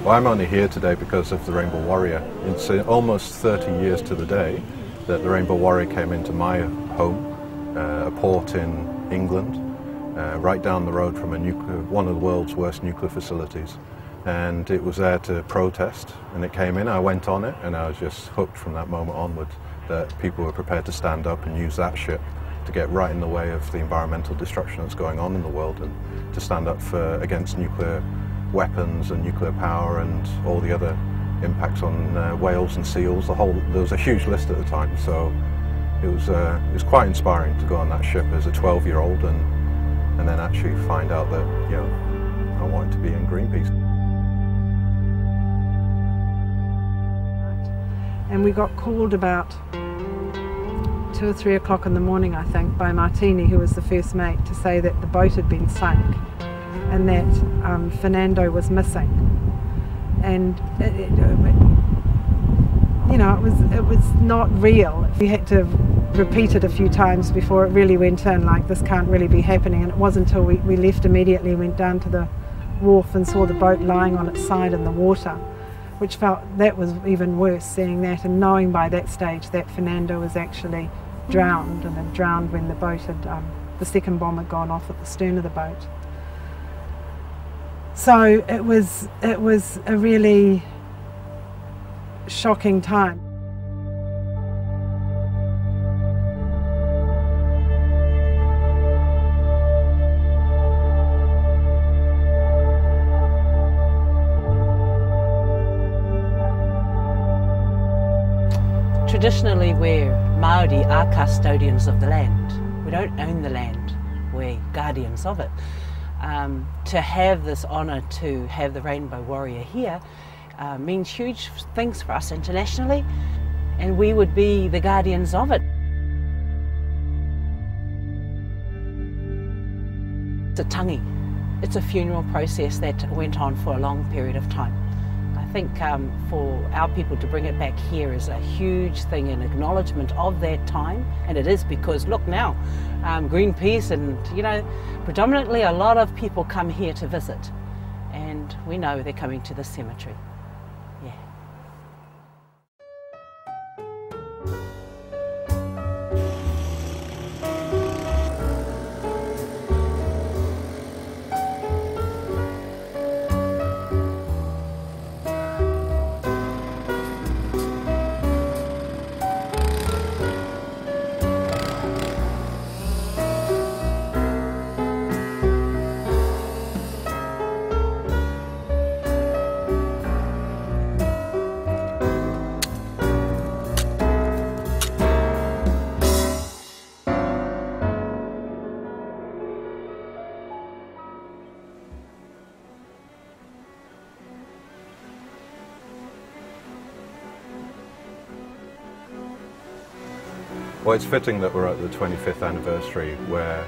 Well, I'm only here today because of the Rainbow Warrior. It's almost 30 years to the day that the Rainbow Warrior came into my home, a port in England, right down the road from one of the world's worst nuclear facilities. And it was there to protest, and it came in, I went on it, and I was just hooked from that moment onward that people were prepared to stand up and use that ship to get right in the way of the environmental destruction that's going on in the world, and to stand up against nuclear weapons and nuclear power and all the other impacts on whales and seals. There was a huge list at the time, so it was quite inspiring to go on that ship as a 12-year-old and then actually find out that, you know, I wanted to be in Greenpeace. And we got called about 2 or 3 o'clock in the morning, I think, by Martini, who was the first mate, to say that the boat had been sunk and that Fernando was missing. And you know, it was not real. We had to repeat it a few times before it really went in, like, this can't really be happening. And it wasn't until we left immediately, went down to the wharf and saw the boat lying on its side in the water, which that was even worse, seeing that and knowing by that stage that Fernando was actually drowned, and had drowned when the boat had, the second bomb had gone off at the stern of the boat. So it was a really shocking time. Traditionally, we're Maori are custodians of the land. We don't own the land, we're guardians of it. To have this honour to have the Rainbow Warrior here means huge things for us internationally, and we would be the guardians of it. It's a tangi. It's a funeral process that went on for a long period of time. I think for our people to bring it back here is a huge thing, in acknowledgement of that time, and it is because, look now, Greenpeace and, you know, predominantly a lot of people come here to visit, and we know they're coming to the cemetery. Yeah. Well, it's fitting that we're at the 25th anniversary where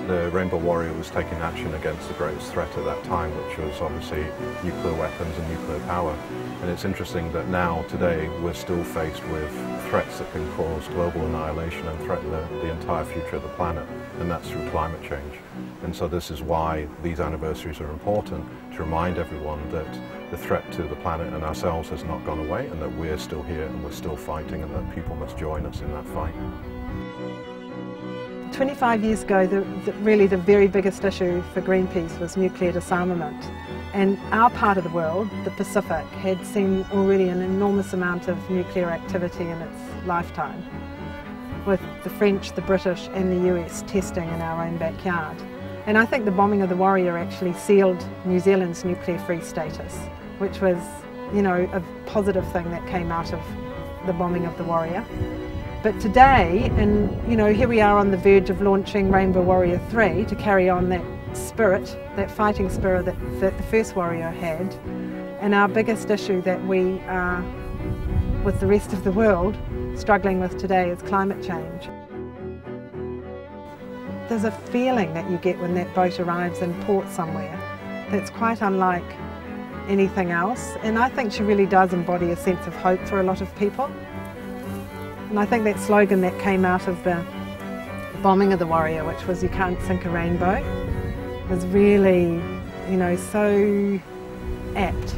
the Rainbow Warrior was taking action against the greatest threat at that time, which was obviously nuclear weapons and nuclear power. And it's interesting that now, today, we're still faced with threats that can cause global annihilation and threaten the entire future of the planet, and that's through climate change. And so this is why these anniversaries are important, to remind everyone that the threat to the planet and ourselves has not gone away, and that we're still here and we're still fighting, and that people must join us in that fight. 25 years ago, really the very biggest issue for Greenpeace was nuclear disarmament. And our part of the world, the Pacific, had seen already an enormous amount of nuclear activity in its lifetime, with the French, the British and the US testing in our own backyard. And I think the bombing of the Warrior actually sealed New Zealand's nuclear-free status, which was, you know, a positive thing that came out of the bombing of the Warrior. But today, and you know, here we are on the verge of launching Rainbow Warrior 3 to carry on that spirit, that fighting spirit that the first Warrior had. And our biggest issue that we are, with the rest of the world, struggling with today is climate change. There's a feeling that you get when that boat arrives in port somewhere that's quite unlike anything else. And I think she really does embody a sense of hope for a lot of people. And I think that slogan that came out of the bombing of the Warrior, which was "You can't sink a rainbow," was really, you know, so apt.